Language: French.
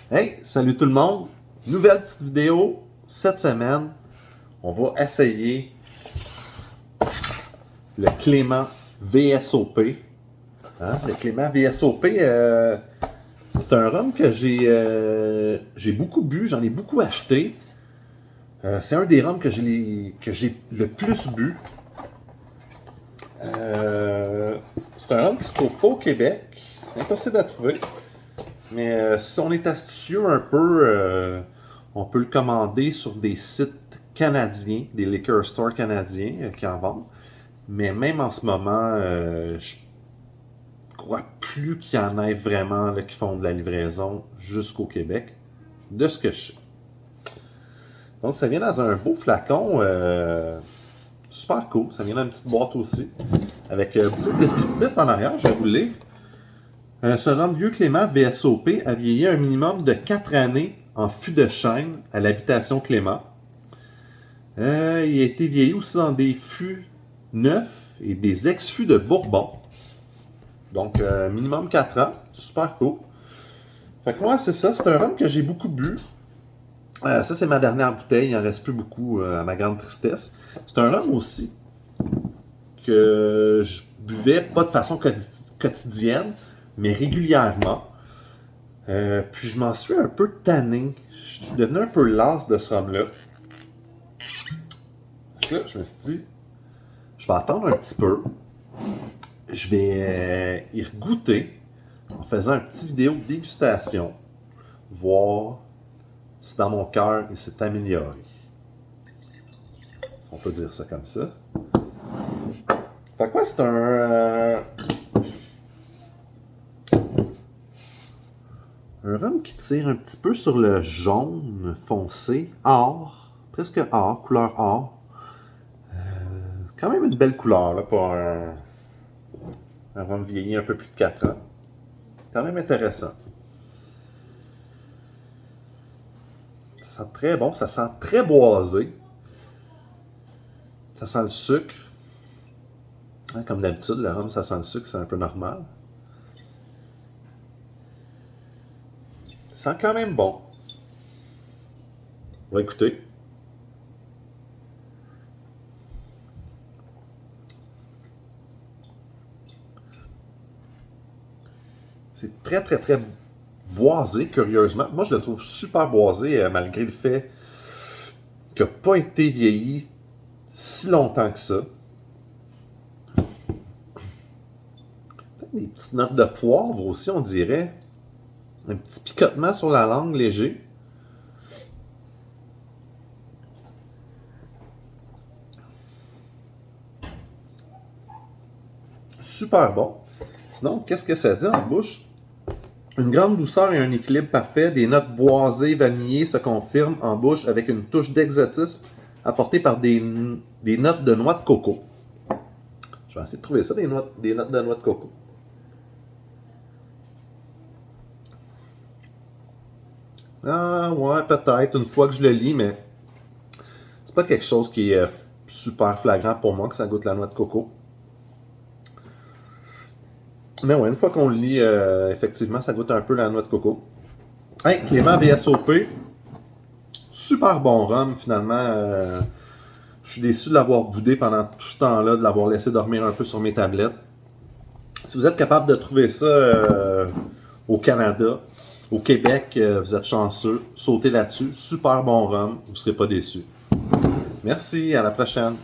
Hey, salut tout le monde! Nouvelle petite vidéo. Cette semaine, on va essayer le Clément VSOP. Hein? Le Clément VSOP, c'est un rhum que j'ai beaucoup bu, j'en ai beaucoup acheté. C'est un des rhums que j'ai le plus bu. C'est un rhum qui se trouve pas au Québec. C'est impossible à trouver. Mais si on est astucieux un peu, on peut le commander sur des sites canadiens, des liquor stores canadiens qui en vendent. Mais même en ce moment, je crois plus qu'il y en ait vraiment là, qui font de la livraison jusqu'au Québec, de ce que je sais. Donc ça vient dans un beau flacon, super cool. Ça vient dans une petite boîte aussi, avec beaucoup de descriptifs en arrière, je vais vous le lire. Ce rhum Vieux Clément VSOP a vieilli un minimum de 4 années en fût de chêne à l'habitation Clément. Il a été vieilli aussi dans des fûts neufs et des ex-fûts de Bourbon. Donc, minimum 4 ans. Super cool. Fait que moi, c'est ça. C'est un rhum que j'ai beaucoup bu. Ça, c'est ma dernière bouteille. Il en reste plus beaucoup, à ma grande tristesse. C'est un rhum aussi que je buvais pas de façon quotidienne, mais régulièrement. Puis je m'en suis un peu tanné. Je suis devenu un peu las de ce rhum-là. Là, je me suis dit, je vais attendre un petit peu. Je vais y goûter en faisant une petite vidéo de dégustation. Voir si dans mon cœur il s'est amélioré. Si on peut dire ça comme ça. Fait quoi, c'est un rhum qui tire un petit peu sur le jaune foncé, or, presque or, couleur or. Quand même une belle couleur là, pour un rhum vieilli un peu plus de 4 ans. Quand même intéressant. Ça sent très bon, ça sent très boisé. Ça sent le sucre. Hein, comme d'habitude, le rhum, ça sent le sucre, c'est un peu normal. Ça sent quand même bon. On va écouter. C'est très, très, très boisé, curieusement. Moi, je le trouve super boisé, malgré le fait qu'il n'a pas été vieilli si longtemps que ça. Peut-être des petites notes de poivre aussi, on dirait. Un petit picotement sur la langue léger. Super bon. Sinon, qu'est-ce que ça dit en bouche? Une grande douceur et un équilibre parfait. Des notes boisées, vanillées se confirment en bouche avec une touche d'exotisme apportée par des notes de noix de coco. Je vais essayer de trouver ça, des notes de noix de coco. Ah ouais, peut-être, une fois que je le lis, mais c'est pas quelque chose qui est super flagrant pour moi que ça goûte la noix de coco. Mais ouais, une fois qu'on le lit, effectivement, ça goûte un peu la noix de coco. Hey, Clément VSOP, super bon rhum finalement. Je suis déçu de l'avoir boudé pendant tout ce temps-là, de l'avoir laissé dormir un peu sur mes tablettes. Si vous êtes capable de trouver ça au Canada, au Québec, vous êtes chanceux. Sautez là-dessus. Super bon rhum. Vous ne serez pas déçus. Merci, à la prochaine.